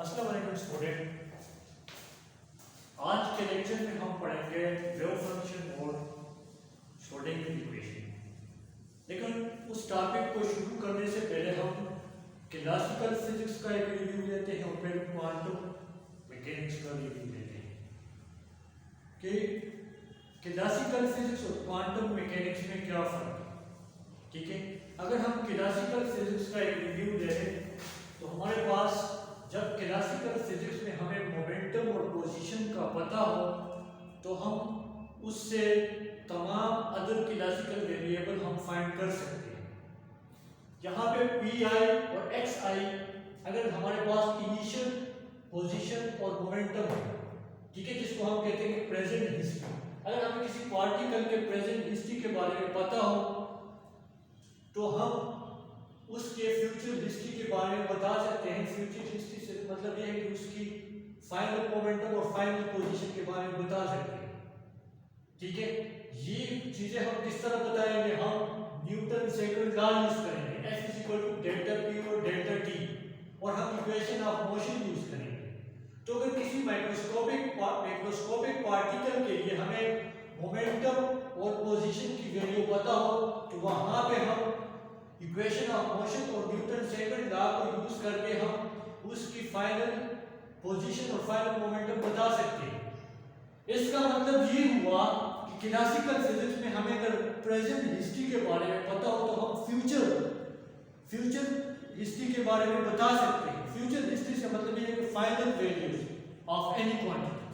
अस्सलाम वालेकुम स्टूडेंट, आज के लेक्चर में हम पढ़ेंगे वेव फंक्शन और श्रोडिंगर इक्वेशन। लेकिन उस टॉपिक को शुरू करने से पहले हम क्लासिकल फिजिक्स का एक रिव्यू लेते हैं और फिर क्वांटम मैकेनिक्स का रिव्यू लेते हैं कि क्लासिकल फिजिक्स और क्वांटम मैकेनिक्स में क्या फ़र्क है। ठीक है, अगर हम क्लासिकल फिजिक्स का एक रिव्यू ले लें तो हमारे पास जब क्लासिकल फिजिक्स में हमें मोमेंटम और पोजीशन का पता हो तो हम उससे तमाम अदर क्लासिकल वेरिएबल हम फाइंड कर सकते हैं। यहाँ पे पी आई और एक्स आई अगर हमारे पास इनिशियल पोजीशन और मोमेंटम है, ठीक है, जिसको हम कहते हैं प्रेजेंट हिस्ट्री, अगर हमें किसी पार्टिकल के प्रेजेंट हिस्ट्री के बारे में पता हो तो हम उसके फ्यूचर हिस्ट्री के बारे में बता सकते हैं। फ्यूचर हिस्ट्री से मतलब यह है कि उसकी फाइनल मोमेंटम और फाइनल पोजीशन के बारे में बता सकते हैं। ठीक है, ये चीजें हम किस तरह बताएंगे? हम न्यूटन सेकंड लॉ यूज करेंगे, F = डेल्टा P और डेल्टा T, और हम इक्वेशन ऑफ मोशन यूज करेंगे। तो अगर किसी मैक्रोस्कोपिक पार्टिकल के लिए हमें मोमेंटम और पोजीशन की वैल्यू पता हो तो वहां पे हम इक्वेशन ऑफ मोशन और न्यूटन सेकंड लॉ को यूज करके हम उसकी फाइनल पोजीशन और फाइनल मोमेंटम बता सकते हैं। इसका मतलब ये हुआ कि क्लासिकल फिजिक्स में हमें अगर प्रेजेंट हिस्ट्री के बारे में पता हो तो हम फ्यूचर हिस्ट्री के बारे में बता सकते हैं। फ्यूचर हिस्ट्री से मतलब ये है कि final values of any quantity.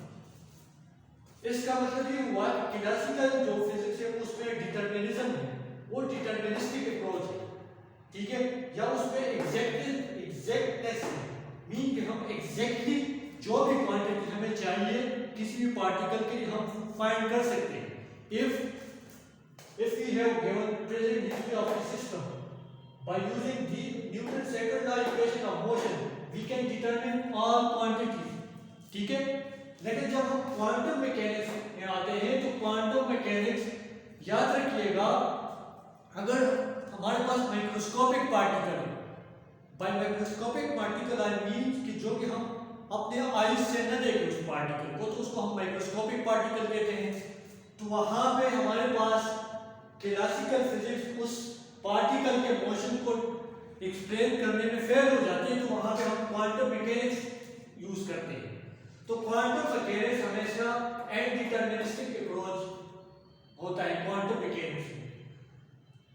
इसका मतलब ये हुआ कि क्लासिकल जो फिजिक्स है उसमें डिटरमिनिज्म है, वो डिटरमिनिस्टिक अप्रोच है, ठीक है, या उसमें एग्जैक्टनेस है, मीन कि हम एग्जैक्टली जो भी क्वांटिटी हमें चाहिए किसी भी पार्टिकल के लिए हम फाइंड कर सकते हैं। if we have given present history of the system by using the Newton's second law equation of motion we can determine all quantities। ठीक है, लेकिन जब हम क्वांटम मैकेनिक्स में आते हैं तो क्वांटम मैकेनिक्स याद रखिएगा, अगर हमारे पास माइक्रोस्कोपिक पार्टिकल है, by microscopic particle I mean कि जो कि हम अपने आईज से न देखें उस पार्टिकल को, तो उसको हम माइक्रोस्कोपिक पार्टिकल कहते हैं। तो वहां पे हमारे पास क्लासिकल फिजिक्स उस पार्टिकल के मोशन को एक्सप्लेन करने में फेल हो जाती है, तो वहां पे हम क्वांटम मैकेनिक्स यूज करते हैं। तो क्वांटम मैकेनिक्स हमेशा एंड डिटरमिनिस्टिक अप्रोच होता है क्वांटम मैकेनिक्स में।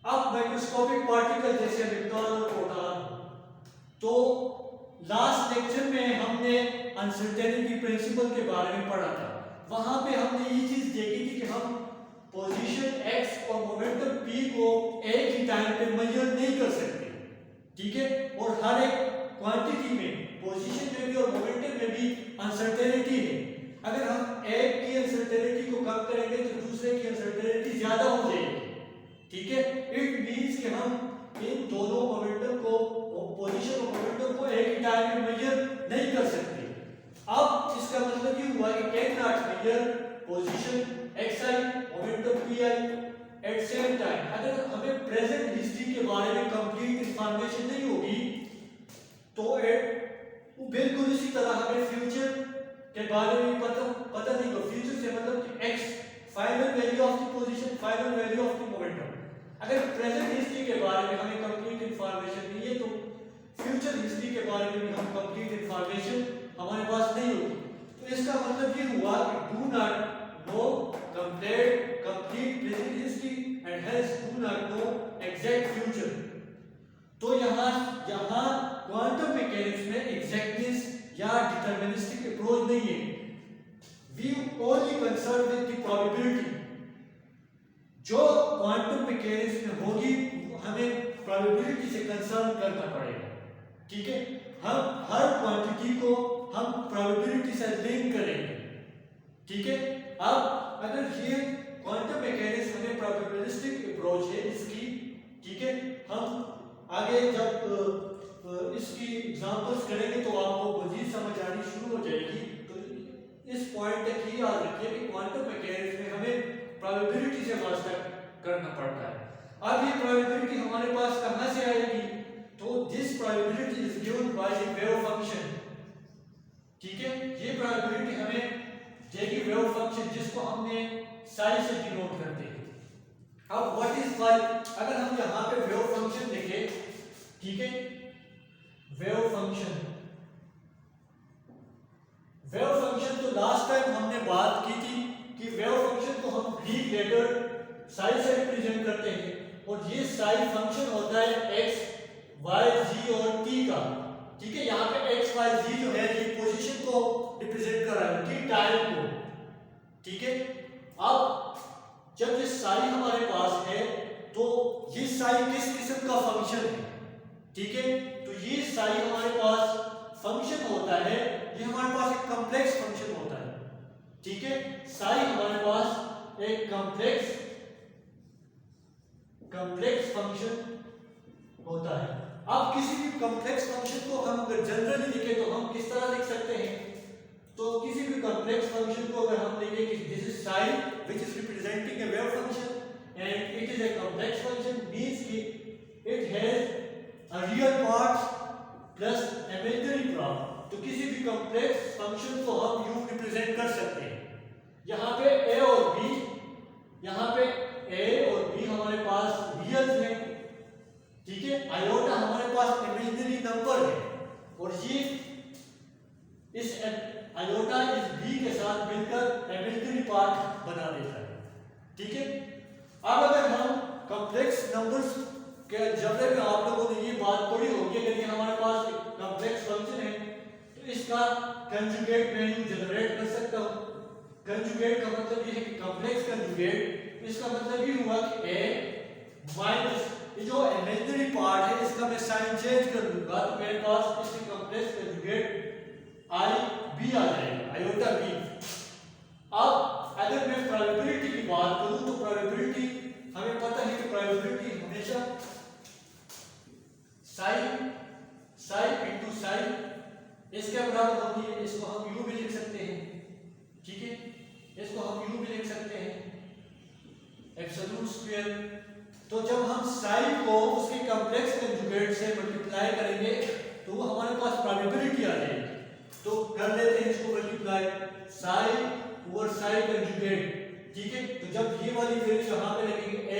अब माइक्रोस्कोपिक पार्टिकल जैसे इलेक्ट्रॉन और प्रोटॉन, तो लास्ट लेक्चर में हमने अनसर्टेनिटी प्रिंसिपल के बारे में पढ़ा था। वहां पे हमने ये चीज देखी थी कि हम पोजीशन x और मोमेंटम p को एक ही टाइम पे मेजर नहीं कर सकते, ठीक है, और हर एक क्वांटिटी में पोजीशन में भी और मोमेंटम में भी अनसर्टेनिटी है। अगर हम एक की अनसर्टेनिटी को कम करेंगे तो दूसरे की अनसर्टेनिटी ज्यादा हो जाएगी, ठीक है। इट मींस कि हम इन दोनों मोमेंटम को, पोजीशन और मोमेंटम को एक ही टाइम में मेजर नहीं कर सकते। अब इसका मतलब ये हुआ कि can not measure position xi momentum pi at same time. अगर हमें प्रेजेंट हिस्ट्री के बारे में कंप्लीट इंफॉर्मेशन नहीं होगी तो बिल्कुल इसी तरह हमें फ्यूचर के बारे में पता नहीं होगा। फ्यूचर से मतलब कि x final value of the position, final value of the momentum. अगर प्रेजेंट हिस्ट्री के बारे में हमें कंप्लीट इंफॉर्मेशन नहीं है तो फ्यूचर हिस्ट्री के बारे में भी हम कंप्लीट इंफॉर्मेशन हमारे पास नहीं होगी। तो इसका मतलब ये हुआ कि do not know complete present history and hence do not know exact future. तो यहाँ क्वांटम मैकेनिक्स में एग्जैक्टनेस या डिटरमिनिस्टिक अप्रोच नहीं है। We only concern with the probability. जो क्वांटम मैकेनिक्स में होगी हमें प्रोबेबिलिटी से कंसर्न करना पड़ेगा, ठीक है। हम हर क्वांटिटी को हम प्रोबेबिलिटी से लिंक करेंगे, ठीक है। अब अगर ये क्वांटम मैकेनिक्स हमें प्रोबेबिलिस्टिक अप्रोच है इसकी, ठीक है, हम आगे जब इसकी एग्जांपल्स करेंगे तो आपको मजीद समझ आनी शुरू हो जाएगी। तो इस पॉइंट तक ही याद रखिए कि क्वांटम मैकेनिक्स में हमें प्रोबेबिलिटी से वास्ता करना पड़ता है। अब ये प्रोबेबिलिटी हमारे पास कहां से आएगी? तो this probability is given by the wave function. ठीक है, ये प्रोबेबिलिटी हमें देगी वेव फंक्शन जिसको हमने साई से डिनोट करते हैं। अब व्हाट इज फाई, अगर हम यहाँ पे वेव फंक्शन देखें, ठीक है, वेव फंक्शन तो लास्ट टाइम हमने बात की थी कि वेव फंक्शन को हम ग्रीक लेटर साई से रिप्रेजेंट करते हैं और ये साई फंक्शन होता है x y z और t का। ठीक है, यहाँ पे x y z जो है ये पोजीशन को रिप्रेजेंट कर रहा है, t टाइम को। ठीक है, अब जब ये साई हमारे पास है तो ये साई किस किस्म का फंक्शन है? ठीक है, तो ये साई हमारे पास फंक्शन होता है, ये हमारे पास एक कॉम्प्लेक्स फंक्शन होता है। ठीक है, साई हमारे पास एक कॉम्प्लेक्स फंक्शन होता है। अब किसी भी कॉम्प्लेक्स फंक्शन को हम अगर जनरली लिखें तो हम किस तरह लिख सकते हैं? तो किसी भी कॉम्प्लेक्स फंक्शन को अगर हम लिखें कि this is psi which is representing a wave function and it is a complex function, means कि it has a real part plus imaginary part. तो किसी भी कॉम्प्लेक्स फंक्शन को हम यूं रिप्रेजेंट कर सकते हैं। यहाँ पे a और b, यहाँ पे a और b हमारे पास रियल्स हैं। ठीक है, आयोटा हमारे पास इमेजिनरी नंबर है और ये इस आयोटा इस b के साथ मिलकर इमेजिनरी पार्ट बना देता है। ठीक है, अब अगर हम कॉम्प्लेक्स नंबर्स के अलजेब्रा में आप लोगों ने ये बात पढ़ी होगी, अगर ये हमारे पास एक कॉम्प्लेक्स फंक्शन है तो इसका कंजुगेट वैल्यू जनरेट कर सकता हूँ। कंजुगेट का मतलब ये है कि कॉम्प्लेक्स कंजुगेट, इसका मतलब ये हुआ कि a माइनस ये जो इमेजिनरी पार्ट है इसका मैं साइन चेंज कर दूंगा तो मेरे पास इसकी कॉम्प्लेक्स कंजुगेट i b आ जाएगा, आयोटा b। अब अगर मैं प्रोबेबिलिटी की बात करूं तो प्रोबेबिलिटी हमें पता है कि प्रोबेबिलिटी हमेशा साई इनटू साई इसके बराबर होती है। इसको हम u भी लिख सकते हैं। ठीक है, इसको हम u भी लिख सकते हैं एब्सोल्यूट स्क्वायर। तो जब हम साई को उसके कॉम्प्लेक्स कंजुगेट से मल्टीप्लाई करेंगे तो वो हमारे पास प्रोबेबिलिटी आ जाएगी। तो कर लेते हैं इसको multiply, Sai over Sai conjugate. ठीक है, तो जब ये वाली वैल्यू यहाँ पे रखेंगे a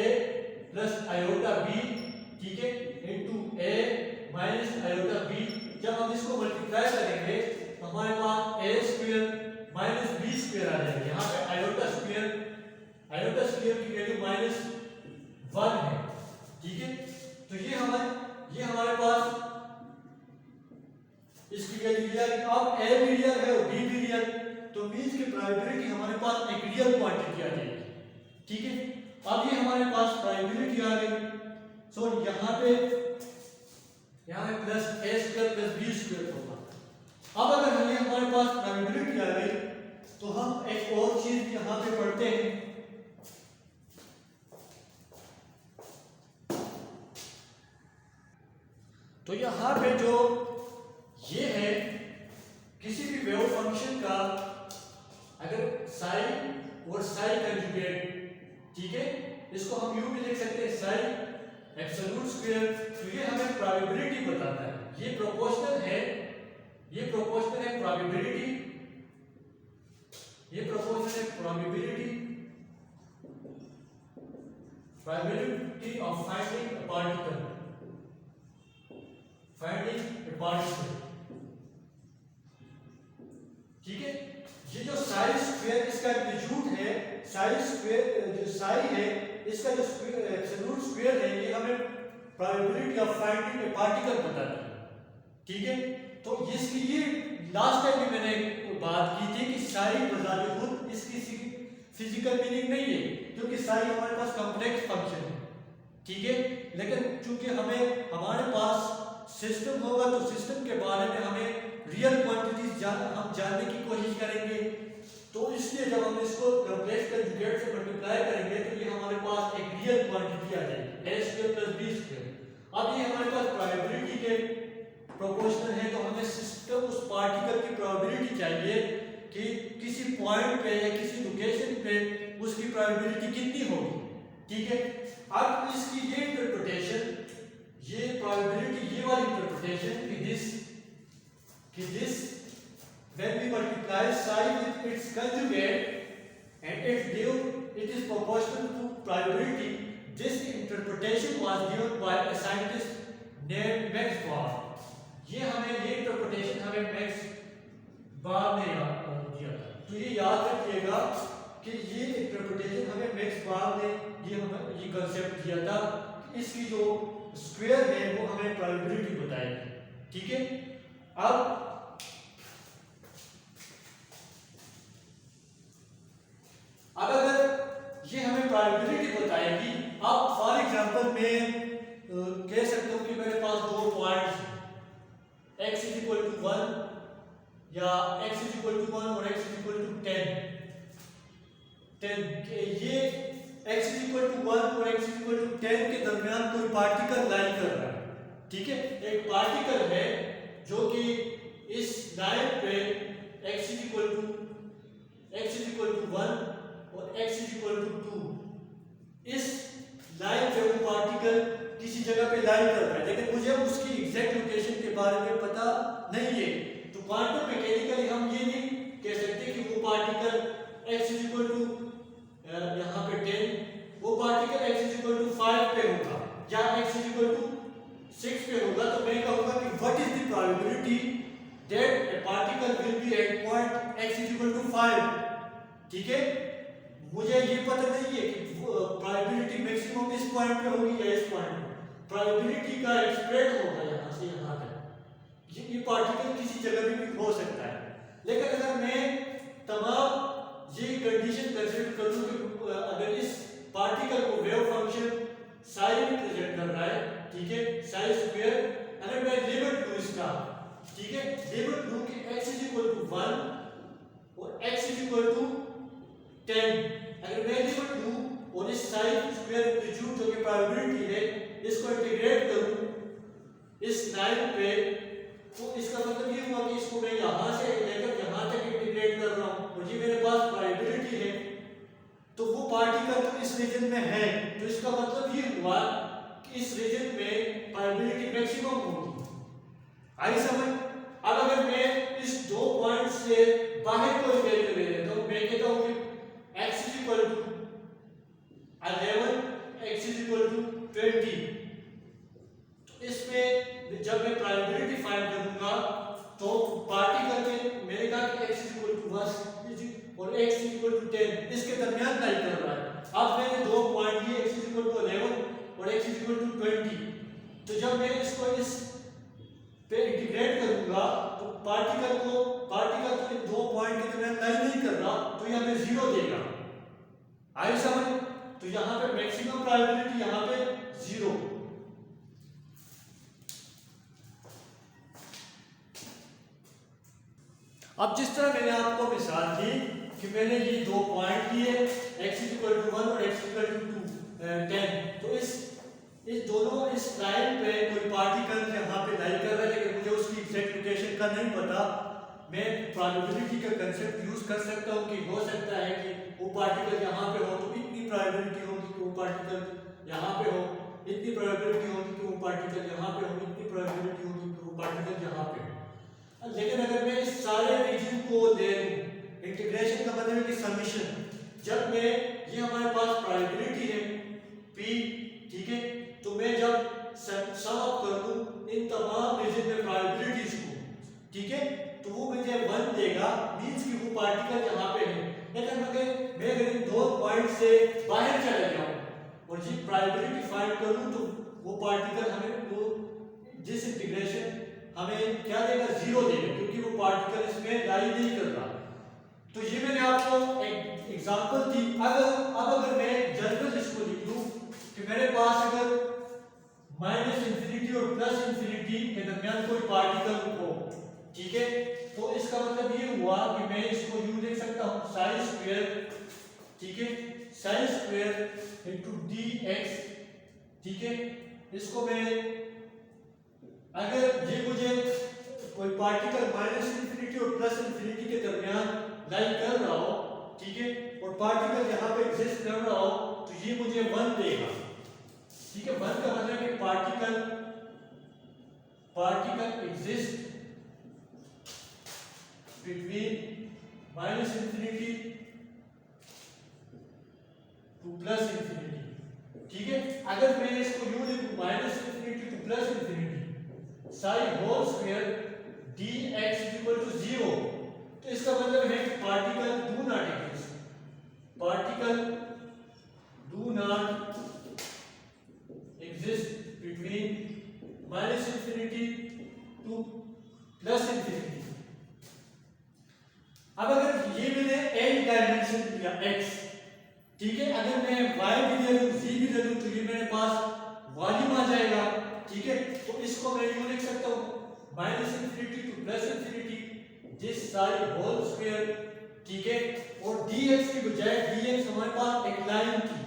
प्लस आयोटा b, ठीक है, into a minus iota b, जब हम इसको मल्टीप्लाई करेंगे तो हमारे पास a square minus b square आ जाएगा। यहाँ पे आयोटा स्क्वायर की वैल्यू माइनस 1 है। ठीक है, तो ये हमारे पास इसकी वैल्यू रियल। अब a भी रियल है और b भी रियल, तो मींस की प्रोबेबिलिटी हमारे पास एक रियल क्वांटिटी आ जाएगी। ठीक है, अब ये हमारे पास प्रोबेबिलिटी आ गई। सो यहाँ पे plus a square plus b square होगा। अब अगर हमारे पास प्रोबेबिलिटी आ गई तो हम एक और चीज यहाँ पे पढ़ते हैं। तो यहाँ पे जो ये है किसी भी वेव फंक्शन का अगर साई और साई कंजुगेट, ठीक है, इसको हम यू भी लिख सकते हैं साई एब्सोल्यूट स्क्वायर। तो ये हमें प्रोबेबिलिटी बताता है, ये प्रोपोर्शनल है प्रोबेबिलिटी, ये प्रोपोर्शनल है probability of finding A particle, ठीक है। ये जो साई स्क्वायर इसका एम्पलीट्यूड है, साई स्क्वायर जो साई है इसका जो एब्सोल्यूट स्क्वायर है ये हमें probability of finding A particle बताता है। ठीक है, तो इसकी ये लास्ट टाइम भी मैंने बात की थी कि साई बजाते खुद इसकी फिजिकल मीनिंग नहीं है, क्योंकि साई हमारे पास कॉम्प्लेक्स फंक्शन है। ठीक है, लेकिन चूंकि हमारे पास सिस्टम होगा तो सिस्टम के बारे में हमें रियल क्वांटिटीज हम जानने की कोशिश करेंगे। तो इसलिए जब हम इसको कॉम्प्लेक्स कंजुगेट से मल्टीप्लाई करेंगे तो ये हमारे पास एक रियल क्वांटिटी आ जाएगी a square plus b square. अब ये हमारे पास प्रोबेबिलिटी के प्रोपोर्शनल है, तो हमें सिस्टम उस पार्टिकल की प्रोबेबिलिटी चाहिए कि किसी पॉइंट पे या किसी लोकेशन पे उसकी प्रोबेबिलिटी कितनी होगी। ठीक है, अब इसकी ये इंटरप्रिटेशन, ये प्रोबेबिलिटी, ये वाली इंटरप्रिटेशन कि this when we multiply psi with its conjugate and if due it is proportional to probability, this interpretation was given by a scientist named Max Born. ये इंटरप्रिटेशन हमें मैक्स बार ने दिया था। तो ये याद रखिएगा कि ये इंटरप्रिटेशन हमें मैक्स बार ने ये कंसेप्ट दिया था। इसकी जो स्क्वायर है वो हमें प्रोबेबिलिटी बताएगी, ठीक है। अब अगर ये हमें प्रोबेबिलिटी बताएगी, अब फॉर एग्जांपल मैं कह सकता हूँ कि मेरे पास दो points x is equal to 1 या x इज इक्वल टू 1 और x इज इक्वल टू 10 ये x इज इक्वल टू 1 और x इज इक्वल टू 10 के दरमियान कोई पार्टिकल लाइन कर रहा है, ठीक है। एक पार्टिकल है जो कि इस लाइन पे x इज इक्वल टू 1 और x इज इक्वल टू 2, इस लाइन पे वो पार्टिकल किसी जगह पे लाइन कर रहा है, लेकिन मुझे उसकी एग्जैक्ट लोकेशन के बारे में पता नहीं है। तो क्वांटम मैकेनिकली हम ये नहीं कह सकते कि वो particle x is equal to यहाँ पे 10, वो particle x is equal to 5 पे होगा या x इज इक्वल टू 6 पे होगा। तो मैं कहूँगा कि what is the probability that a particle will be at point x is equal to 5, ठीक है। मुझे ये पता नहीं है कि प्रोबेबिलिटी मैक्सिमम इस पॉइंट पे होगी या इस पॉइंट पे। प्रोबेबिलिटी का स्प्रेड होगा यहाँ से यहाँ तक, ये पार्टिकल किसी जगह भी हो सकता है। लेकिन अगर मैं तमाम ये कंडीशन कंसीडर कर लूँ कि अगर इस पार्टिकल को वेव फंक्शन साई में प्रेजेंट कर रहा है, ठीक है, साई स्क्वायर, अगर मैं लिमिट लूँ इसका, ठीक है, लिमिट लूँ कि x इज इक्वल टू 1 और x इज इक्वल टू 10, अगर मैं लिमिट लूँ और इस साई स्क्वायर एम्पलीट्यूड जो कि प्रोबेबिलिटी है इसको इंटीग्रेट करूं इस लाइन पे, तो इसका मतलब ये हुआ कि इसको मैं यहां से लेकर यहां तक इंटीग्रेट कर रहा हूं और ये मेरे पास प्रोबेबिलिटी है। तो वो पार्टिकल तो इस रीजन में है, तो इसका मतलब ये हुआ कि इस रीजन में प्रोबेबिलिटी मैक्सिमम होगी। आई समझ? अब अगर मैं इस दो पॉइंट से बाहर कोई वैल्यू ले लेता हूं, मैं कहता हूं कि x is equal to 11, x is equal to 20, तो इसमें जब मैं प्रोबेबिलिटी फाइंड करूंगा तो पार्टिकल में मैंने कहा कि x इज इक्वल टू 1 और x इज इक्वल टू 10 इसके दरमियान लाइन कर रहा है। अब मैंने दो पॉइंट लिए x इज इक्वल टू 11 और x इज इक्वल टू 20, तो जब मैं इसको इस पे इंटीग्रेट करूंगा तो पार्टिकल तो इन दो पॉइंट के दरमियान लाइन नहीं कर रहा, तो ये हमें 0 देगा। आई समझ? तो यहाँ पे मैक्सिमम प्रोबेबिलिटी यहाँ पे 0। अब जिस तरह मैंने आपको मिसाल दी कि मैंने ये दो पॉइंट लिए x इज इक्वल टू 1 और x इज इक्वल टू 10, तो इस दोनों इस लाइन पे कोई पार्टिकल यहाँ पे लाइन कर रहा है, लेकिन मुझे उसकी एग्जैक्ट लोकेशन का नहीं पता। मैं प्रोबेबिलिटी का कंसेप्ट यूज कर सकता हूँ कि हो सकता है कि वो पार्टिकल यहाँ पे हो तो इतनी प्रोबेबिलिटी होगी कि वो पार्टिकल यहाँ पे हो, इतनी प्रोबेबिलिटी होगी कि वो पार्टिकल यहाँ पे हो, इतनी प्रोबेबिलिटी होगी कि वो पार्टिकल यहाँ पे हो। लेकिन अगर मैं इस सारे रीजन को ले लूँ, इंटीग्रेशन का मतलब है कि समीशन, जब मैं ये हमारे पास प्रोबेबिलिटी है p, ठीक है, तो मैं जब सम अप कर दूं इन तमाम रीजन में प्रोबेबिलिटीज को, ठीक है, तो वो मुझे 1 देगा, मींस कि वो पार्टिकल यहाँ पे है। लेकिन मैं अगर इन दो पॉइंट से बाहर चला जाऊं और ये प्रोबेबिलिटी फाइंड करूं तो वो पार्टिकल हमें वो जिस इंटीग्रेशन हमें क्या देगा, 0 देगा, क्योंकि वो पार्टिकल इसमें लाई नहीं कर रहा। तो ये मैंने आपको एक एग्जांपल दी। अब अगर मैं जनरल इसको लिख लूं कि मेरे पास अगर -इंफिनिटी और +इंफिनिटी के दरमियान कोई पार्टिकल हो, ठीक है, तो इसका मतलब ये हुआ कि मैं इसको यूं लिख सकता हूं साइन स्क्वायर, ठीक है, साइन स्क्वायर इनटू dx, ठीक है। इसको मैं अगर ये मुझे कोई पार्टिकल -इंफिनिटी और +इंफिनिटी के दरमियान लाइन कर रहा हो, ठीक है, और पार्टिकल यहाँ पे एग्जिस्ट कर रहा हो, तो ये मुझे 1 देगा, ठीक है। 1 का मतलब है particle exist between minus infinity to plus infinity। ठीक है, अगर मैं इसको यूं लिखूं minus infinity to plus infinity psi whole square dx equal to 0, तो इसका मतलब है कि particle do not exist, particle do not exist between minus infinity to plus infinity. अब अगर ये मैंने n डायमेंशन लिया x, ठीक है, अगर मैं y भी ले लूं z भी ले लूं तो ये मेरे पास वॉल्यूम आ जाएगा। ठीक है, तो इसको मैं यूं लिख सकता हूं minus infinity to plus infinity this side whole square. ठीक है, और dx की बजाय dx हमारे पास एक लाइन थी।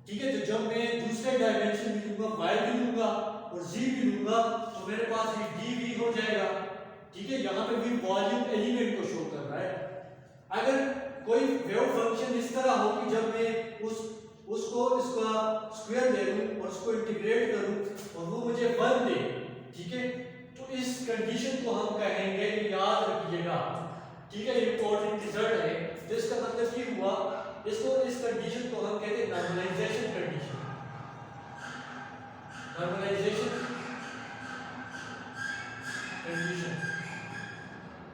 ठीक है, तो जब मैं दूसरे डायमेंशन में लूंगा y भी लूंगा और z भी लूंगा तो मेरे पास ये dv हो जाएगा। ठीक है, यहाँ पे भी वॉल्यूम एलिमेंट को शो कर रहा है। अगर कोई वेव फंक्शन इस तरह हो कि जब मैं उसको इसका स्क्वायर ले लूं और उसको इंटीग्रेट करूं और वो मुझे 1 दे, ठीक है, तो इस कंडीशन को हम कहेंगे, याद रखिएगा। ठीक है, इंपॉर्टेंट रिजल्ट है। तो इसका मतलब ये हुआ, इसको इस कंडीशन को हम कहते हैं नॉर्मलाइजेशन कंडीशन। नॉर्मलाइजेशन कंडीशन,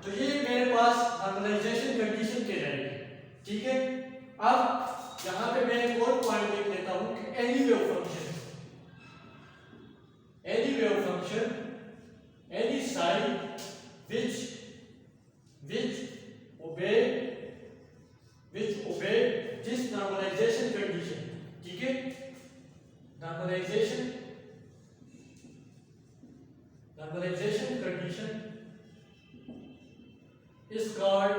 तो ये मेरे पास नॉर्मलाइजेशन कंडीशन कहलाएगी। ठीक है, अब यहां पे मैं एक और पॉइंट लिख लेता हूं कि any wave function, any psi which obey this normalization condition। ठीक है, normalization condition is called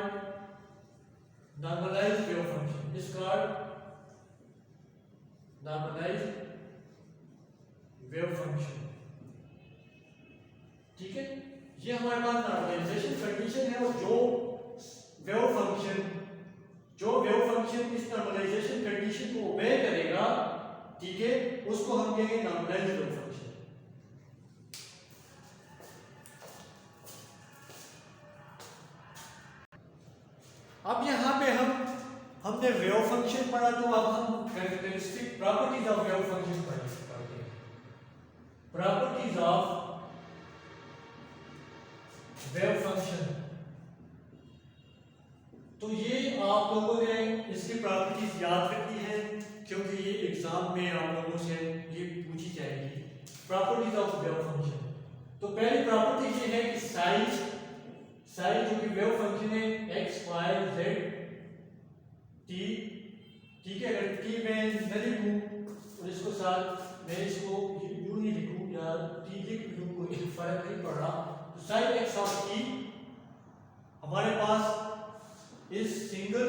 normalized wave function, is called normalized wave function। ठीक है, ये हमारे पास नॉर्मलाइजेशन कंडीशन है, और जो वेव फंक्शन इस नॉर्मलाइजेशन कंडीशन को ओबे करेगा, ठीक है, उसको हम कहेंगे नॉर्मलाइज्ड वेव फंक्शन। अब यहाँ पे हमने वेव फंक्शन पढ़ा, तो अब हम characteristic properties of wave function पढ़ते हैं। प्रॉपर्टीज ऑफ वेव फंक्शन, तो ये आप लोगों ने इसकी प्रॉपर्टीज याद रखी है, क्योंकि ये एग्जाम में आप लोगों से ये पूछी जाएगी। प्रॉपर्टीज ऑफ वेव फंक्शन, तो पहली प्रॉपर्टी ये है कि साइज जो कि वेव फंक्शन है x y z t। ठीक है, अगर t मैं न लिखूं और इसको साथ मैं इसको यूं नहीं लिखूं या t लिख लूं, कोई फर्क नहीं पड़ रहा, तो साइन x ऑफ t हमारे पास is single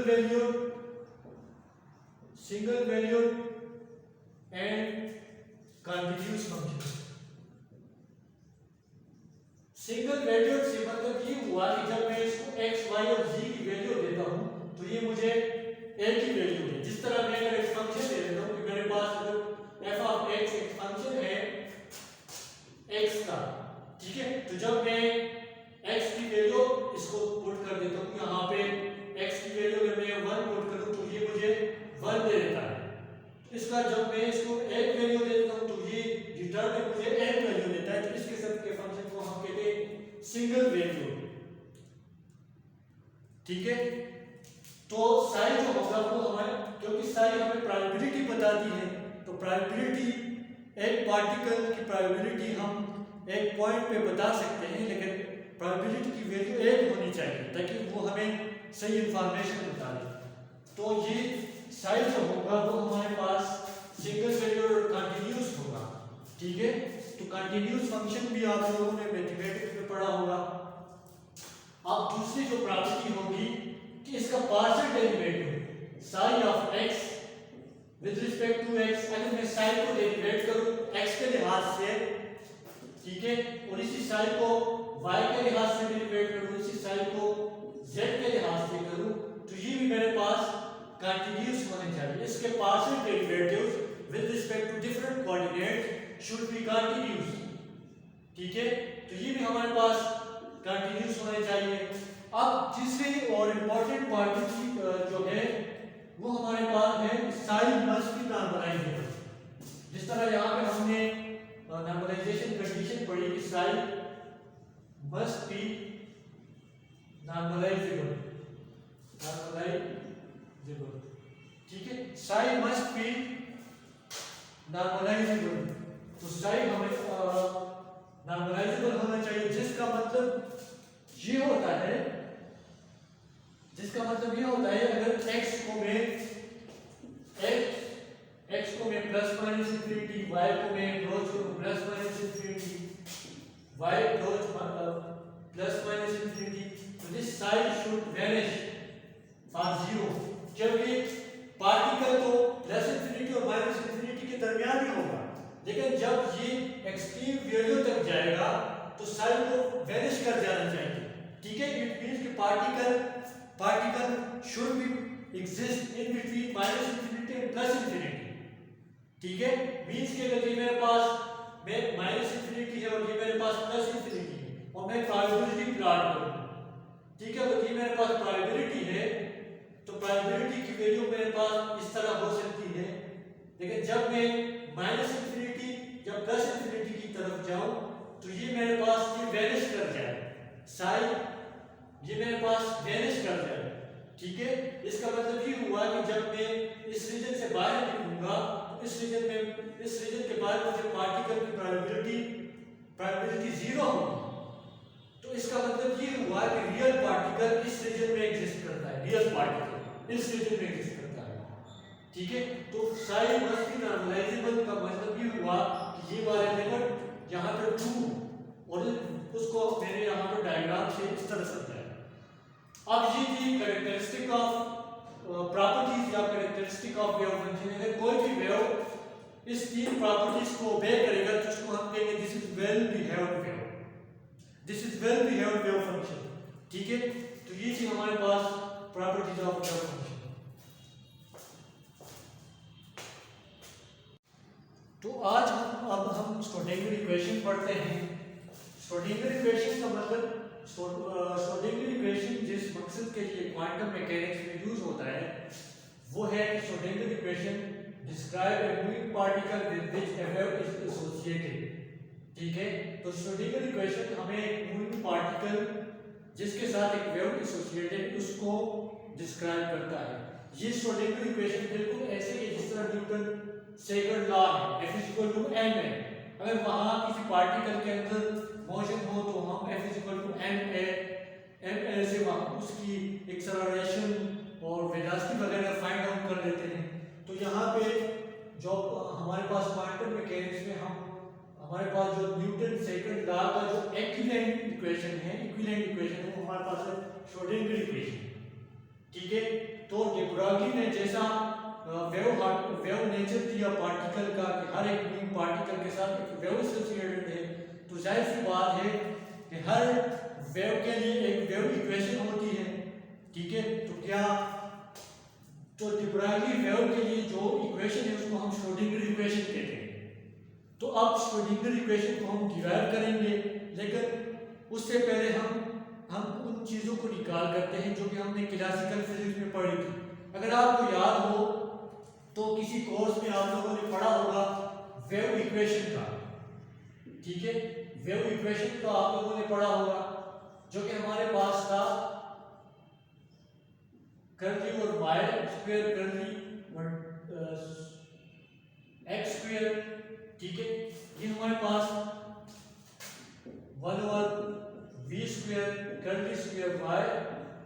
valued and continuous function. Single valued से मतलब ये हुआ कि जब मैं इसको x y और z की वैल्यू देता हूं तो ये मुझे एक ही वैल्यू है। जिस तरह मैं अगर एक फंक्शन ले लेता हूं कि मेरे पास अगर f ऑफ x एक फंक्शन है x का, ठीक है, तो जब मैं x की वैल्यू इसको पुट कर देता हूं, यहाँ पे x की वैल्यू अगर मैं 1 पुट करूं तो ये मुझे 1 दे देता है। इसका जब मैं इसको एक वैल्यू देता हूं तो ये रिटर्न में मुझे एक वैल्यू देता है। तो इस किस्म के फंक्शन को हम कहते हैं सिंगल वैल्यू। ठीक है, तो साइज जो होगा वो हमारे, क्योंकि साइज हमें प्रोबेबिलिटी बताती है, तो प्रोबेबिलिटी एक पार्टिकल की प्रोबेबिलिटी हम एक पॉइंट पे बता सकते हैं, लेकिन प्रोबेबिलिटी की वैल्यू एक होनी चाहिए ताकि वो हमें सही इंफॉर्मेशन बता दे। तो ये साइज जो होगा वो हमारे पास सिंगल वैल्यूड और कंटीन्यूअस होगा। ठीक है, तो कंटीन्यूअस फंक्शन भी आप लोगों ने मैथमेटिक्स में पढ़ा होगा। अब दूसरी जो प्रॉपर्टी होगी कि इसका partial derivative psi of x with respect to x, अगर मैं साइन को डेरिवेट करूं x के लिहाज से, ठीक है, और इसी साइन को y के लिहाज से डेरिवेट करूं, इसी साइन को z के लिहाज से करूं, तो ये भी मेरे पास कंटीन्यूअस होने चाहिए। इसके partial derivatives with respect to different coordinate should be continuous. ठीक है, तो ये भी हमारे पास कंटीन्यूअस होने चाहिए। अब तीसरी और इम्पोर्टेंट पार्ट जो है वो हमारे पास है साइज मस्ट बी नॉर्मलाइजेबल। जिस तरह यहाँ पे हमने नॉर्मलाइजेशन कंडीशन पढ़ी कि साइज मस्ट बी नॉर्मलाइजेबल, ठीक है, साइज मस्ट बी नॉर्मलाइजेबल। तो साइज हमें नॉर्मलाइजेबल होना चाहिए, जिसका मतलब ये होता है अगर x को मैं प्लस माइनस इंफिनिटी, y को मैं अप्रोच करूं plus minus infinity, y approach plus minus infinity, तो this side should vanish for 0, क्योंकि पार्टिकल तो प्लस इंफिनिटी और माइनस इंफिनिटी के दरमियान ही होगा, लेकिन जब ये एक्सट्रीम वैल्यू तक जाएगा तो साइड को वैनिश कर जाना चाहिए, ठीक है। इट मींस कि particle should be exist in between minus infinity and plus infinity, ठीक है। मींस कि अगर ये मेरे पास में माइनस इंफिनिटी है और ये मेरे पास प्लस इंफिनिटी है और मैं प्रोबेबिलिटी प्लॉट करूं, ठीक है, तो ये मेरे पास प्रोबेबिलिटी है, तो प्रोबेबिलिटी की वैल्यू मेरे पास इस तरह हो सकती है, लेकिन जब मैं माइनस इंफिनिटी या प्लस इंफिनिटी की तरफ जाऊं तो ये मेरे पास ये वैनिश कर जाए, साइड ये मेरे पास वैनिश कर जाए, ठीक है। इसका मतलब ये हुआ कि जब मैं इस रीजन से बाहर निकलूंगा तो इस रीजन के बाद मुझे पार्टिकल की प्रोबेबिलिटी 0 होगी, तो इसका मतलब ये हुआ कि रियल पार्टिकल इस रीजन में एग्जिस्ट करता है, रियल पार्टिकल इस रीजन में एग्जिस्ट करता है, ठीक है। तो साइज मस्ट बी नॉर्मलाइजेबल का मतलब ये हुआ कि ये वाला लिमिट यहाँ पे 2 और उसको मैंने यहाँ पर डायग्राम से इस तरह समझाया। अब ये थी कैरेक्टरिस्टिक ऑफ प्रॉपर्टीज या कैरेक्टरिस्टिक ऑफ वेव फंक्शन। अगर कोई भी वेव इस तीन प्रॉपर्टीज को ओबे करेगा तो उसको हम कहेंगे this is well behaved wave, this is well behaved wave function, ठीक है। तो ये थी हमारे पास प्रॉपर्टीज ऑफ वेव फंक्शन। तो आज हम श्रोडिंगर इक्वेशन पढ़ते हैं। श्रोडिंगर इक्वेशन का मतलब श्रोडिंगर इक्वेशन जिस मकसद के लिए क्वांटम मैकेनिक्स में यूज होता है वो है कि Schrodinger equation describe a moving particle with which A wave is associated, ठीक है। तो श्रोडिंगर इक्वेशन हमें एक मूविंग पार्टिकल जिसके साथ एक वेव एसोसिएटेड उसको डिस्क्राइब करता है। ये श्रोडिंगर इक्वेशन बिल्कुल ऐसे ही जिस तरह न्यूटन सेकंड लॉ है F = ma, अगर वहां किसी पार्टिकल के अंदर मोशन हो तो हम F = ma से वहां उसकी एक्सेलरेशन और वेलोसिटी वगैरह फाइंड आउट कर लेते हैं। तो यहाँ पे जो हमारे पास क्वांटम मैकेनिक्स में हमारे पास जो न्यूटन सेकंड लॉ का जो इक्विवेलेंट इक्वेशन है वो हमारे पास है श्रोडिंगर इक्वेशन, ठीक है। तो de Broglie ने जैसा वेव नेचर दिया पार्टिकल का कि हर एक मूविंग पार्टिकल के साथ एक वेव एसोसिएटेड है, तो जाहिर सी बात है कि हर वेव के लिए एक वेव इक्वेशन होती है, ठीक है। तो de Broglie वेव के लिए जो इक्वेशन है उसको हम श्रोडिंगर इक्वेशन कहते हैं। तो अब श्रोडिंगर इक्वेशन को हम डिराइव करेंगे, लेकिन उससे पहले हम उन चीज़ों को निकाल करते हैं जो कि हमने क्लासिकल फिजिक्स में पढ़ी थी। अगर आपको याद हो तो किसी कोर्स में आप लोगों ने पढ़ा होगा वेव इक्वेशन का, ठीक है। वेव इक्वेशन का आप लोगों ने पढ़ा होगा जो कि हमारे पास था कर्ली और y square curly x square, ठीक है। ये हमारे पास 1/v square curly square y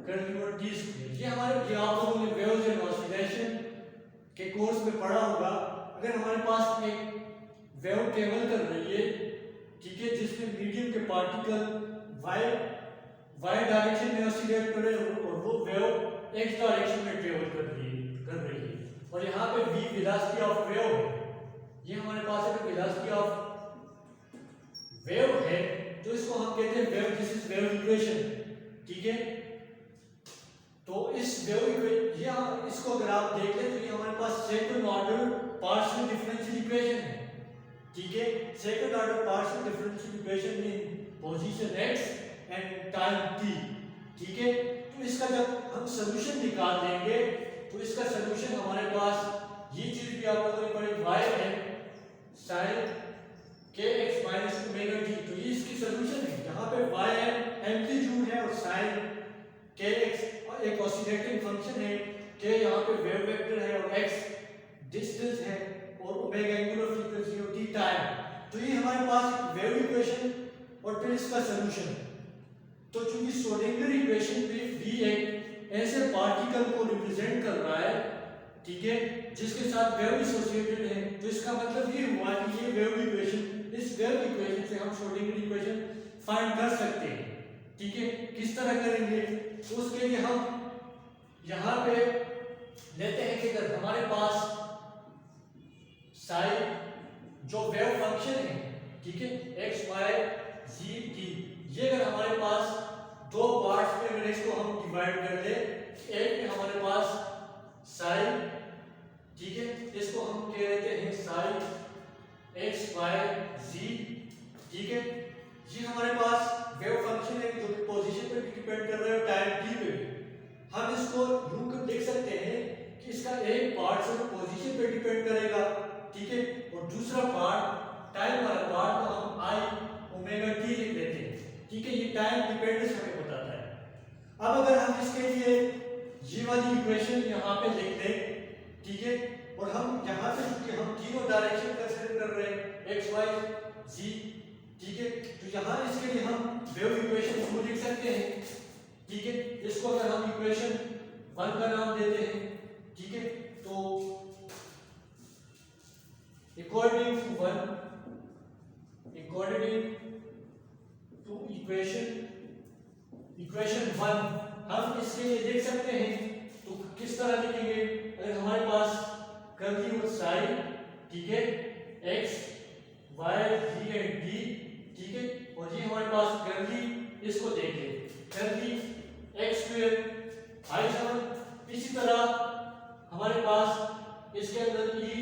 curly और d स्क्वायर, ये आप लोगों ने वेव्स एंड ऑसिलेशन के कोर्स में पढ़ा होगा। अगर हमारे पास एक वेव ट्रेवल कर रही है, ठीक है, जिसमें मीडियम के पार्टिकल y डायरेक्शन में ऑसिलेट कर रहे हैं और वो वेव x डायरेक्शन में ट्रेवल कर रही है और यहाँ पे v वेलोसिटी ऑफ वेव है, ये हमारे पास अगर वेलोसिटी ऑफ वेव है तो इसको हम कहते हैं wave, this is wave equation, ठीक है। तो इस वेव इक्वेशन इसको अगर आप देख लें तो ये हमारे पास second order partial differential equation है, ठीक है। Second order partial differential equation in position x and time t, ठीक है। तो इसका जब हम सोल्यूशन निकाल देंगे तो इसका सोल्यूशन हमारे पास ये चीज भी आप लोगों ने पढ़ी y है sin kx minus omega t, तो ये इसकी सोल्यूशन है। यहाँ पे y एम्पलीट्यूड है और sin kx और एक ऑसिलेटिंग फंक्शन है, k यहाँ पे वेव वेक्टर है और x डिस्टेंस है और ओमेगा एंगुलर फ्रीक्वेंसी और t टाइम। तो ये हमारे पास एक वेव इक्वेशन और फिर इसका सोल्यूशन है। तो चूंकि श्रोडिंगर इक्वेशन पे v एक ऐसे पार्टिकल को रिप्रेजेंट कर रहा है, ठीक है, जिसके साथ वेव एसोसिएटेड है, तो इसका मतलब ये हुआ कि ये वेव इक्वेशन, इस वेव इक्वेशन से हम श्रोडिंगर इक्वेशन फाइंड कर सकते हैं। ठीक है, किस तरह करेंगे? तो उसके लिए हम यहाँ पे लेते हैं कि अगर हमारे पास साइन जो वेव फंक्शन है, ठीक है, x y z t, ये अगर हमारे पास दो पार्ट्स में अगर इसको हम डिवाइड कर ले, एक में हमारे पास साइन, ठीक है, इसको हम कह देते हैं साइन x y z, ठीक है, ये हमारे पास वेव फंक्शन है जो पोजीशन पे डिपेंड कर रहा है टाइम t पे। हम इसको यूं कर देख सकते हैं कि इसका एक पार्ट सिर्फ पोजीशन पे डिपेंड करेगा, ठीक है, और दूसरा पार्ट टाइम वाला पार्ट को हम i ओमेगा t लिख देते हैं। ठीक है, ये टाइम डिपेंडेंस हमें बताता है। अब अगर हम इसके लिए ये वाली इक्वेशन यहाँ पे लिख दें, ठीक है, और हम यहाँ पे क्योंकि हम तीनों डायरेक्शन कंसीडर कर रहे हैं x y z, ठीक है, तो यहाँ इसके लिए हम वेव इक्वेशन को लिख सकते हैं। ठीक है, इसको अगर हम इक्वेशन 1 का नाम देते हैं, ठीक है, तो according to इक्वेशन 1 हम इसके लिए लिख सकते हैं। तो किस तरह लिखेंगे? अगर हमारे पास कर्ली और साइन, ठीक है, x y z and t, ठीक है, और ये हमारे पास कर्ली, इसको देखें कर्ली x स्क्वायर i समान, इसी तरह हमारे पास इसके अंदर e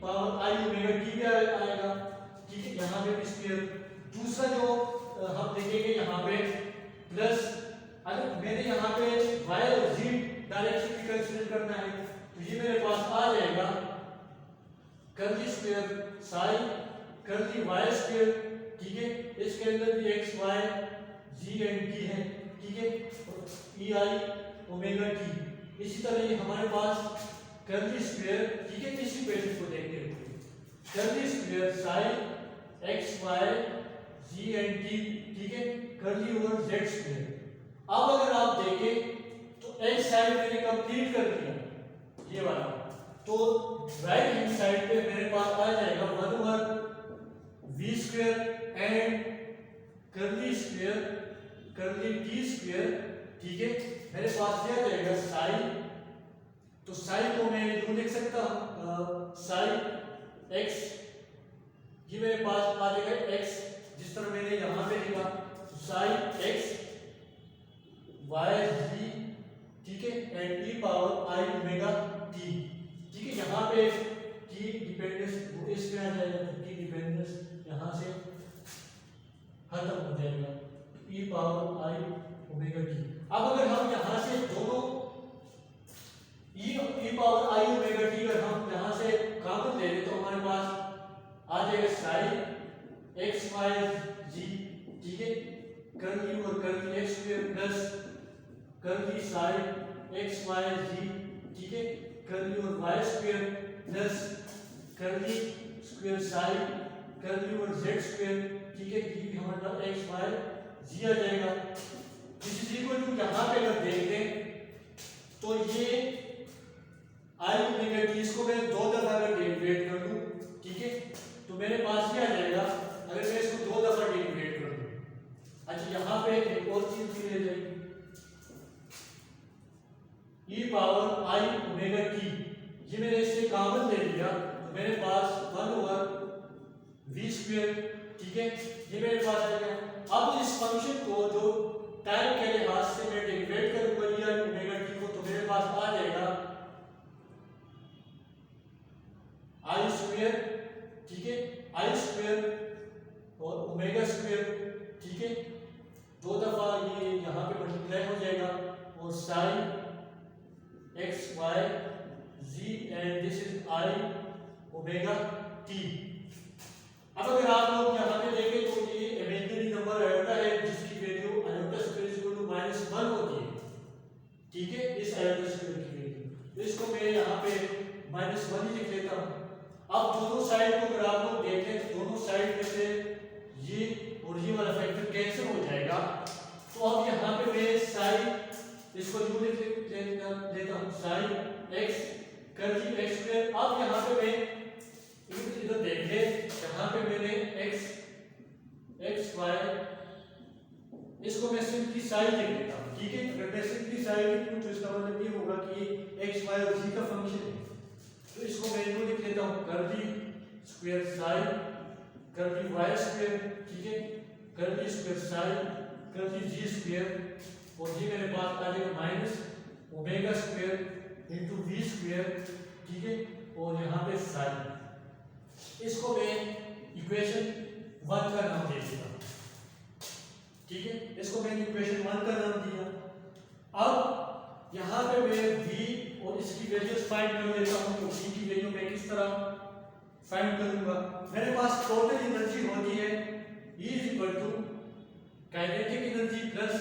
power i omega t भी आएगा, ठीक है, यहाँ पे स्क्वायर। दूसरा जो हम देखेंगे यहाँ पे प्लस, अगर मैंने यहाँ पे y और z डायरेक्शन भी कंसीडर करना है तो ये मेरे पास आ जाएगा curly square psi curly y square, ठीक है, इसके अंदर भी x y z and t है, ठीक है, और e i ओमेगा t। इसी तरह ये हमारे पास कर्ली स्क्वायर, ठीक है, इसी इक्वेशन को देखते हैं curly square sign x y z and t, ठीक है, कर्ली ओवर z स्क्वायर। अब अगर आप देखें तो x साइड मैंने कंप्लीट कर दिया ये वाला, तो राइट हैंड साइड पे मेरे पास आ जाएगा 1 over v square and curly square curly t square, ठीक है, मेरे पास ये आ जाएगा साइन। तो साइन को मैं यूं लिख सकता हूं साइन x, ये मेरे पास आ जाएगा x जिस तरह मैंने यहां पे लिखा, साइन x y z, ठीक है, and e power i omega t, ठीक है, यहाँ पे t डिपेंडेंस इसमें आ जाएगा, तो t डिपेंडेंस यहाँ से खत्म हो जाएगा, e power i omega t। अब अगर हम यहाँ से दोनों e power i omega t अगर हम यहाँ से कॉमन ले लें तो हमारे पास आ जाएगा साइन x y z, ठीक है, कर्ली और curly x square plus curly psi x y z, ठीक है, कर्ली और y square plus curly square psi curly और z स्क्वायर, ठीक है, ये भी हमारे पास x y z आ जाएगा। दिस इज इक्वल टू, यहाँ पे अगर देख लें तो ये i ओमेगा t, इसको मैं 2 दफा अगर डेरिवेट कर दूं, ठीक है, तो मेरे पास ये आ जाएगा अगर मैं इसको 2 दफा डेरिवेट कर दूं। अच्छा, यहाँ पे एक और चीज भी ले जाएगी e power i omega t, ये मैंने इससे कॉमन ले लिया तो मेरे पास 1 ओवर v स्क्वायर, ठीक है, ये मेरे पास आ गया। अब इस फंक्शन को जो टाइम के लिहाज से मैं डेरिवेट करूंगा e i ओमेगा t को, तो मेरे पास आ जाएगा i स्क्वायर, ठीक है, i स्क्वायर और ओमेगा स्क्वायर, ठीक है, 2 दफा ये यहाँ पे मल्टीप्लाई हो जाएगा and this is I omega t। अब अगर आप लोग यहाँ पे देखें तो ये इमेजिनरी नंबर आयोटा है जिसकी value iota square is equal to -1 होती है, ठीक है, इस आयोटा स्क्वायर की वैल्यू, तो इसको मैं यहाँ पे -1 ही लिख लेता हूँ। अब दोनों साइड को अगर आप लोग देखें तो दोनों साइड में से ये और ये वाला फैक्टर कैंसिल हो जाएगा, तो अब यहाँ पे मैं साइन इसको यूं लिख लेता हूँ साइन x कर दी x स्क्वायर। अब यहाँ पे मैं इधर देखिए यहाँ पे मैंने x y इसको मैं सिंपली साइन लिख लेता हूँ, ठीक है। अगर मैं सिंपली साइन लिखूँ तो इसका मतलब ये होगा कि x y और z का फंक्शन है, तो इसको मैं यूं लिख लेता हूँ कर दी स्क्वायर साइन कर दी y स्क्वायर, ठीक है, कर दी स्क्वायर साइन कर दी g स्क्वायर, और ये मेरे पास आ जाएगा minus omega square into v square, ठीक है, और यहाँ पे साइन। इसको मैं इक्वेशन 1 का नाम दे देता हूँ, ठीक है, इसको मैंने इक्वेशन 1 का नाम दिया। अब यहाँ पे मैं v और इसकी वैल्यूज फाइंड कर लेता हूँ, तो v की वैल्यू मैं किस तरह फाइंड करूंगा। मेरे पास टोटल एनर्जी होती है E is equal to kinetic energy plus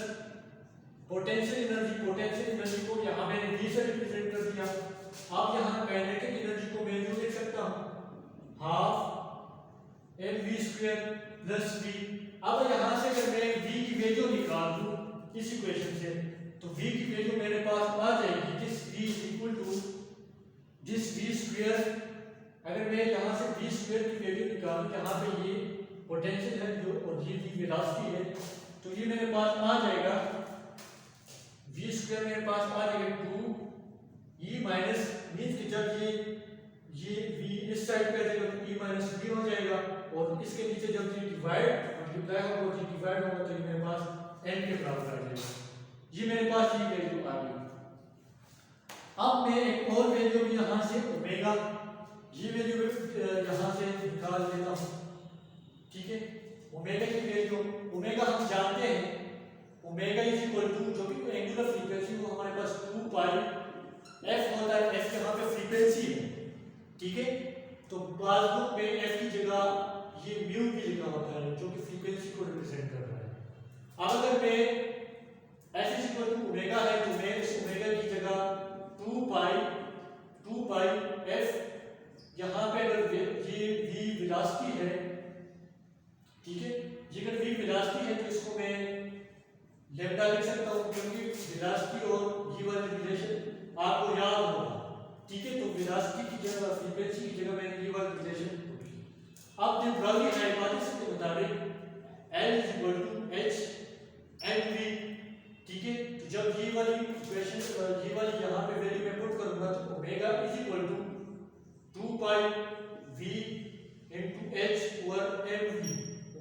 potential energy. Potential energy को यहाँ मैंने v से रिप्रेजेंट कर दिया। अब यहाँ काइनेटिक एनर्जी को मैं यूं लिख सकता हूँ half mv square plus v। अब यहाँ से अगर मैं v की वैल्यू निकाल दूं इस इक्वेशन से, तो v की वैल्यू मेरे पास आ जाएगी this v is equal to this v square. अगर मैं यहाँ से v स्क्वायर की वैल्यू निकालूं, यहाँ पे ये पोटेंशियल है जो और ये v वेलोसिटी है, तो ये मेरे पास आ जाएगा v स्क्वायर मेरे पास आ जाएगा 2 e माइनस मीन्स कि जब ये v इस साइड पे आ जाएगा तो e माइनस v हो जाएगा, और इसके नीचे जब ये डिवाइड मल्टीप्लाई होगा तो डिवाइड होगा तो ये मेरे पास n के बराबर आ जाएगा। ये मेरे पास ये वैल्यू आ गई। अब मैं एक और वैल्यू भी यहाँ से ओमेगा ये वैल्यू यहाँ से निकाल लेता हूँ, ठीक है। ओमेगा की वैल्यू ओमेगा हम जानते हैं ओमेगा इज इक्वल टू जो कि एंगुलर फ्रीक्वेंसी वो हमारे पास 2 पाई f होता है। f यहाँ पे फ्रीक्वेंसी है, ठीक है, तो पासबुक में f की जगह ये म्यू भी लिखा होता है जो कि फ्रीक्वेंसी को रिप्रेजेंट कर रहा है। अब अगर मैं f is equal to omega है तो मैं इस ओमेगा की जगह 2 पाई f यहाँ पे अगर ये v वेलोसिटी है, ठीक है, ये अगर v वेलोसिटी है तो इसको मैं लैम्डा लिख सकता हूँ क्योंकि वेलोसिटी और ये वाला रिलेशन आपको याद होगा, ठीक है। तो वेलोसिटी की जगह फ्रीक्वेंसी की जगह मैंने ये वाला रिलेशन पुट किया। अब जो ब्राउनी हाइपोथेसिस के मुताबिक L is equal to h mv, ठीक है, तो जब ये वाली इक्वेशन ये वाली यहाँ पे वैल्यू मैं पुट करूंगा तो omega is equal to 2 pi v into h over mv।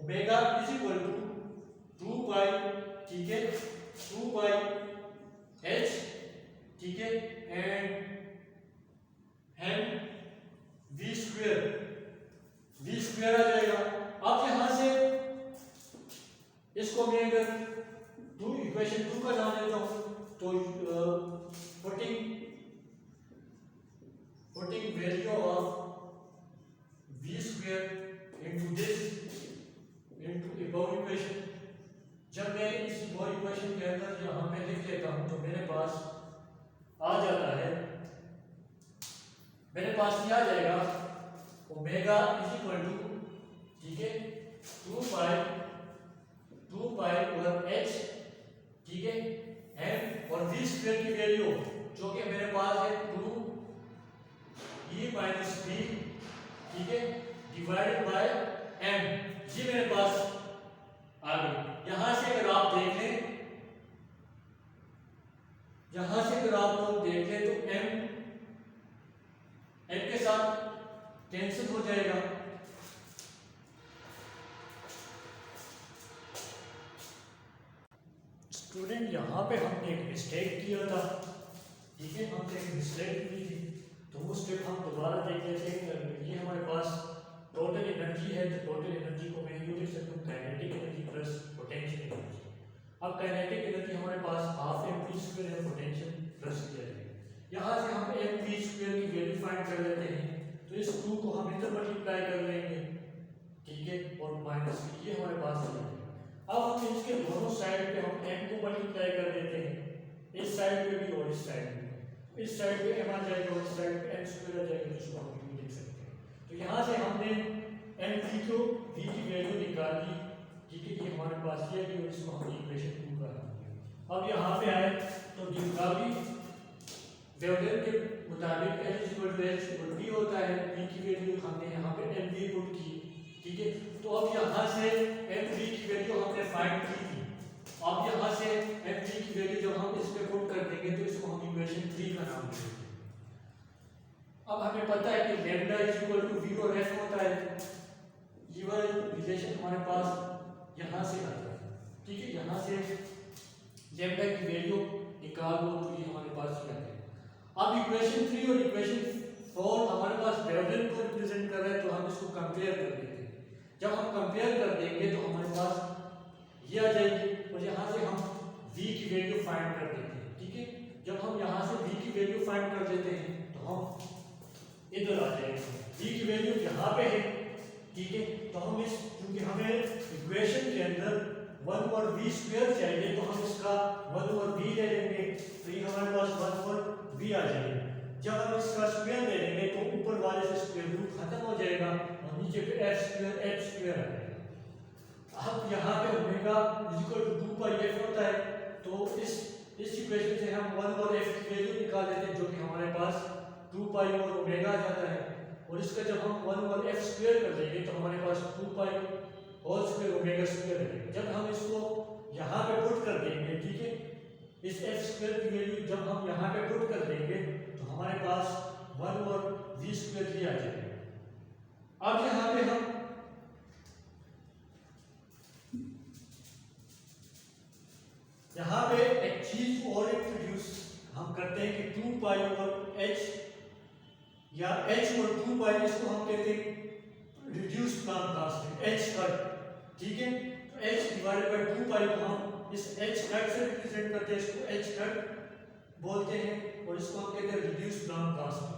Omega is equal to 2 pi, ठीक है, 2 पाई h, ठीक है, एंड m v स्क्वायर आ जाएगा। अब यहाँ से इसको मैं अगर इक्वेशन 2 का नाम लेता हूँ तो putting value of v square into this into above equation, जब मैं इस above equation के अंदर यहाँ पे लिख लेता हूँ तो मेरे पास आ जाता है, मेरे पास ये आ जाएगा ओमेगा इज इक्वल टू, ठीक है, 2 पाई ओवर h, ठीक है, m और v स्क्वायर की वैल्यू जो कि मेरे पास है 2 e माइनस v, ठीक है, डिवाइडेड बाय m, ये मेरे पास आ गई। यहाँ से अगर आप देख लें, यहाँ से अगर आप लोग देख लें तो m के साथ कैंसिल हो जाएगा, स्टूडेंट यहाँ पे हमने एक मिस्टेक किया था, ठीक है, हमने एक मिस्टेक की थी तो वो स्टेप हम दोबारा देख लेते हैं। ये हमारे पास टोटल एनर्जी है तो टोटल एनर्जी को मैं यूँ लिख सकता हूँ kinetic energy plus potential energy. अब काइनेटिक एनर्जी हमारे पास हाफ mv स्क्वायर है, पोटेंशियल प्लस किया जाएगा। यहाँ से हम mv स्क्वायर की वैल्यू वैल्यू फाइंड कर लेते हैं। तो इस 2 को हम इधर मल्टीप्लाई कर लेंगे, ठीक है, और माइनस ये हमारे पास है। अब हम इसके दोनों साइड पे हम m को मल्टीप्लाई कर देते हैं, इस साइड पे भी और इस साइड पे। इस साइड पे m आ जाएगा और इस साइड पे m स्क्वायर आ जाएगा, जिसको हम भी लिख सकते हैं। तो यहाँ से हमने m को v की वैल्यू निकाल ली, ठीक है, ये हमारे पास ये है, इसको हम इक्वेशन 2 कर देंगे। अब यहाँ पे आए तो डिमग्राफी वेवलेंथ के मुताबिक h होता है, v की वैल्यू हमने यहाँ पे mv पुट की, ठीक है। तो अब यहाँ से mv की वैल्यू हमने फाइंड की थी। अब यहाँ से mv की वैल्यू जब हम इस पे पुट कर देंगे तो इसको हम इक्वेशन 3 का नाम देंगे। अब हमें पता है कि lambda is equal to v और f होता है, ये वाला रिलेशन हमारे पास यहाँ से आता है, ठीक है। यहाँ से लैम्डा की वैल्यू निकालो तो ये हमारे पास क्या है। अब इक्वेशन 3 और इक्वेशन 4 हमारे पास वेवलेंथ को रिप्रेजेंट कर रहा है, तो हम इसको कंपेयर कर देते हैं। जब हम कंपेयर कर देंगे तो हमारे पास ये आ जाएगी और यहाँ से हम v की वैल्यू फाइंड कर देते हैं, ठीक है। जब हम यहाँ से v की वैल्यू फाइंड कर देते हैं तो हम इधर आ जाएंगे, v की वैल्यू यहाँ पे है, ठीक है। तो हम इस, क्योंकि हमें इक्वेशन के अंदर 1 और v स्क्वायर चाहिए, तो हम इसका 1 और v ले लेंगे, तो ये हमारे पास 1 और v आ जाएगा। जब हम इसका स्क्वायर ले लेंगे तो ऊपर वाले से स्क्वायर रूट खत्म हो जाएगा और नीचे पे h स्क्वायर आ जाएगा। अब यहाँ पे omega is equal to 2 pi f होता है, तो इस इक्वेशन से हम 1 और f की वैल्यू निकाल लेते हैं, जो कि हमारे पास 2 पाई और ओमेगा आ जाता है। और इसका जब हम 1 और f स्क्वायर कर देंगे तो हमारे पास 2 पाई होल स्क्वायर ओमेगा स्क्वायर रहेगा। जब हम इसको यहाँ पे पुट कर देंगे, ठीक है, इस f स्क्वायर की वैल्यू जब हम यहाँ पे पुट कर देंगे तो हमारे पास 1 और v स्क्वायर ही आ जाएगा। अब यहाँ पे हम यहाँ पे एक चीज और इंट्रोड्यूस हम करते हैं कि 2 पाई और h या h और 2 पाई, इसको हम कहते हैं reduce plan constant h cut, ठीक है। तो h डिवाइडेड बाय 2 पाई को हम इस h कट से रिप्रेजेंट करते हैं, इसको h कट बोलते हैं और इसको हम कहते हैं रिड्यूस प्लान कांस्टेंट।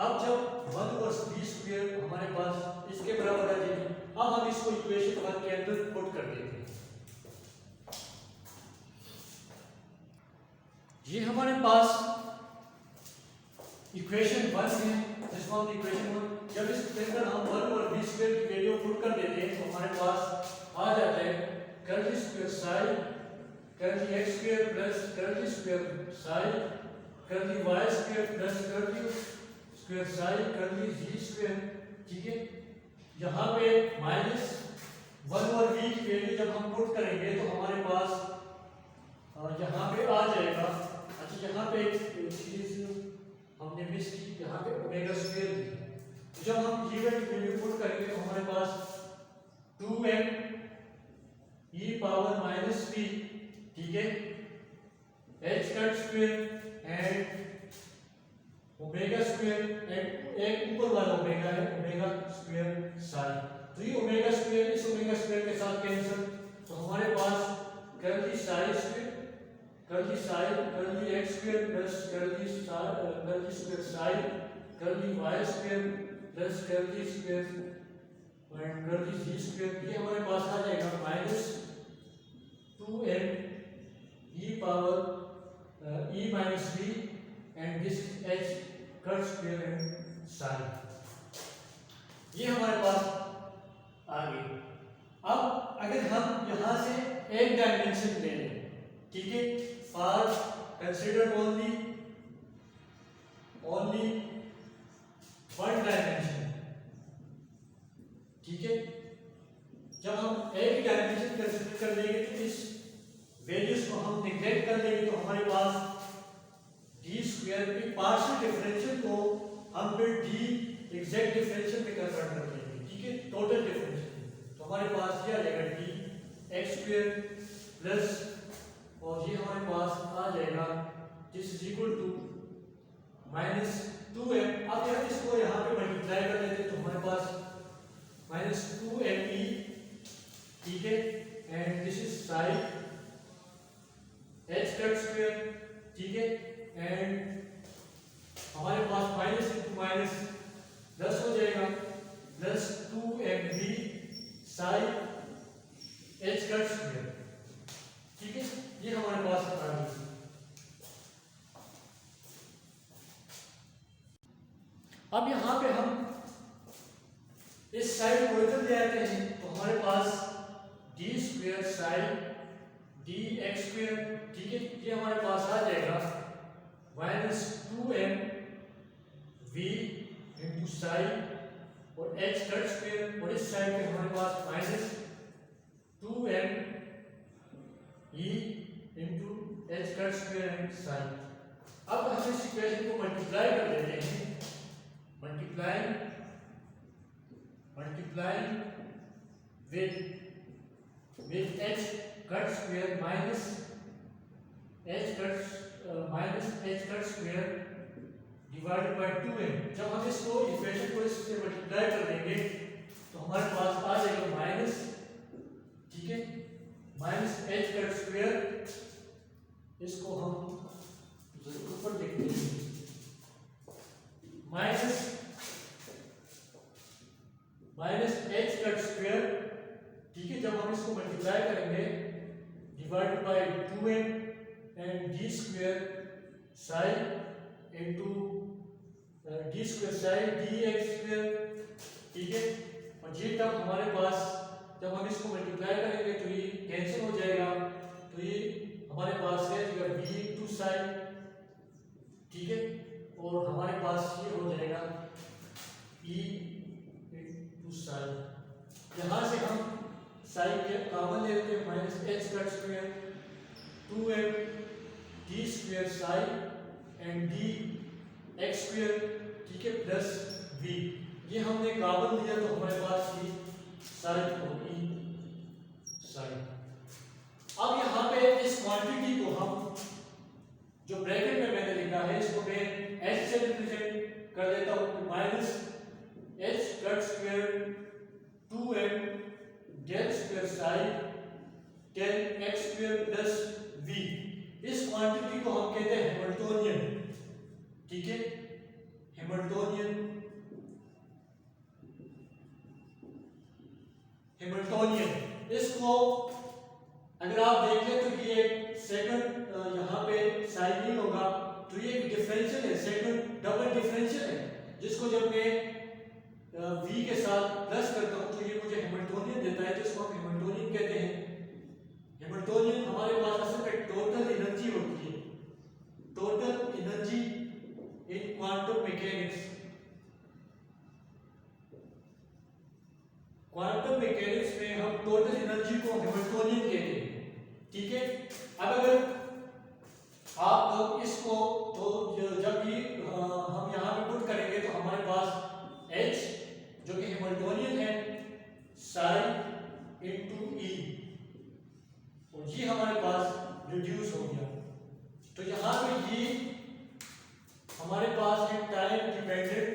अब जब 1 और v स्क्वायर हमारे पास इसके बराबर आ जाएगी, अब हम इसको इक्वेशन 1 के अंदर पुट कर देते हैं। ये हमारे पास इक्वेशन 1 है, जिसको हम इक्वेशन 1, जब इसके अंदर हम 1 और v स्क्वायर की वैल्यू पुट कर देते हैं तो हमारे पास आ जाता है curl square psi curl x square plus curl square psi curl y square plus curl square psi curl z square, ठीक है। यहाँ पे माइनस 1 और v की वैल्यू जब हम पुट करेंगे तो हमारे पास यहाँ पे आ जाएगा। अच्छा, यहाँ पे एक चीज हमने मिस की, यहाँ पे ओमेगा स्क्वायर दी। जब हम ये वैल्यू पुट करेंगे तो हमारे पास 2m e power minus v, ठीक है, h cut square and omega square and एक ऊपर वाला ओमेगा है ओमेगा स्क्वायर साई। तो ये ओमेगा स्क्वायर इस ओमेगा स्क्वायर के साथ कैंसिल, तो हमारे पास curl psi square curl psi curl x square plus curl square psi curl y square plus curl square and curl z square, ये हमारे पास आ जाएगा minus 2m e power e minus v and this is h curl square and psi. ये हमारे पास आ गई। अब अगर हम यहाँ से एक डायमेंशन ले लें, ठीक है, for consider only one dimension, ठीक है। जब हम एक डायमेंशन कंसीडर कर लेंगे तो इस वैल्यूज को हम निग्लेक्ट कर लेंगे, तो हमारे पास डी स्क्वायर की पार्शियल डिफरेंशियल को हम फिर डी एग्जैक्ट डिफरेंशियल में कन्वर्ट कर लेंगे, ठीक है, टोटल डिफरेंशियल। तो हमारे पास ये आ जाएगा डी एक्स स्क्वायर प्लस और ये हमारे पास आ जाएगा this is equal to minus 2m। अब यार इसको यहाँ पे मल्टीप्लाई कर लेते हैं तो हमारे पास माइनस 2me, ठीक है, and this is sine h cut square, ठीक है, एंड हमारे पास माइनस इंटू माइनस प्लस हो जाएगा, प्लस 2mv साइन h का स्क्वायर। ठीक है, ये हमारे पास आ गई। अब यहाँ पे हम इस साइड को इधर ले आते हैं, तो हमारे पास d square sine d x square. ठीक है, ये हमारे पास आ जाएगा minus 2m v into sine और h का स्क्वायर, और इस साइड पे हमारे पास minus 2m e into h का स्क्वायर एंड साइन। अब हम इस इक्वेशन को मल्टीप्लाई कर लेते हैं, multiply with h cut square minus h cut square divided by 2m। जब हम इसको इक्वेशन को इससे मल्टीप्लाई कर देंगे तो हमारे पास आ जाएगा माइनस, ठीक है, माइनस h कट स्क्वायर, इसको हम ऊपर लिखते हैं माइनस h कट स्क्वायर। ठीक है, जब हम इसको मल्टीप्लाई करेंगे divided by 2m and D square sign into D square sine d x square. ठीक है, और ये तब हमारे पास जब हम इसको मल्टीप्लाई करेंगे तो ये कैंसिल हो जाएगा, तो ये हमारे पास है b इंटू साइन। ठीक है, और हमारे पास ये हो जाएगा e इंटू साइन। यहाँ से हम साइन के कॉमन ले लेते हैं, minus h cut square 2m D square sign and D x square. ठीक है, प्लस v, ये हमने कॉमन लिया तो हमारे पास ये साइन और e साइन। अब यहाँ पे इस क्वांटिटी को हम जो ब्रैकेट में मैंने लिखा है इसको मैं h से रिप्रेजेंट कर देता हूँ, minus h cut square 2m del square sine 10x square plus v। इस क्वांटिटी को हम कहते हैं हैमिल्टोनियन। ठीक है, हैमिल्टोनियन इसको अगर आप देख लें तो ये सेकंड यहाँ पे साइन नहीं होगा, तो ये एक डिफरेंशियल है, सेकंड डबल डिफरेंशियल है, जिसको जब मैं v के साथ प्लस करता हूँ तो ये मुझे हैमिल्टोनियन देता है, जिसको हम हैमिल्टोनियन कहते हैं। हैमिल्टोनियन हमारे पास असल में टोटल एनर्जी होती है, total energy in quantum mechanics. Quantum mechanics में हम टोटल एनर्जी को हैमिल्टोनियन कहते हैं। ठीक है, अब अगर आप लोग इसको तो जब भी हम यहाँ पे पुट करेंगे तो हमारे पास h जो कि हैमिल्टोनियन है साइन इंटू e, और ये हमारे पास रिड्यूस हो गया। तो यहाँ पे ये हमारे पास है time independent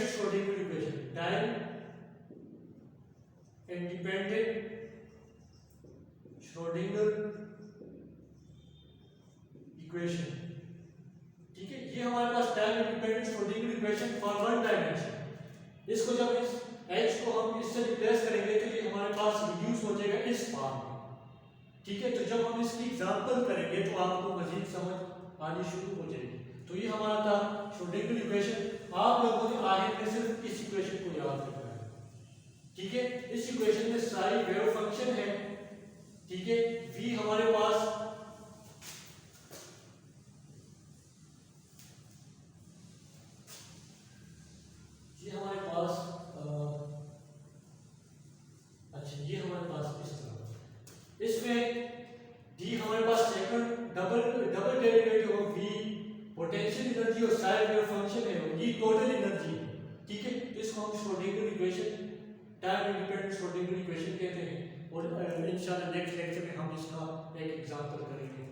Schrodinger equation, time independent Schrodinger equation. ठीक है, ये हमारे पास time independent Schrodinger equation for one dimension. इसको जब इस h को हम इससे रिप्लेस करेंगे तो ये हमारे पास रिड्यूस हो जाएगा इस फॉर्म में। ठीक है, तो जब हम इसकी एग्जांपल करेंगे तो आपको मजीद समझ आनी शुरू हो जाएगी। तो ये हमारा था श्रोडिंगर इक्वेशन। आप लोगों ने आखिर में सिर्फ इस इक्वेशन को याद रखना है। ठीक है, इस इक्वेशन में सारी वेव फंक्शन है। ठीक है, v हमारे पास ये हमारे पास अच्छा ये हमारे पास इस तरह, इसमें d हमारे पास second double derivative of v potential energy और साइड वेव फंक्शन है, ये टोटल एनर्जी है। ठीक है, इसको हम Schrodinger equation, time independent Schrodinger equation कहते हैं, और इंशाल्लाह नेक्स्ट लेक्चर में हम इसका एक एग्जांपल करेंगे।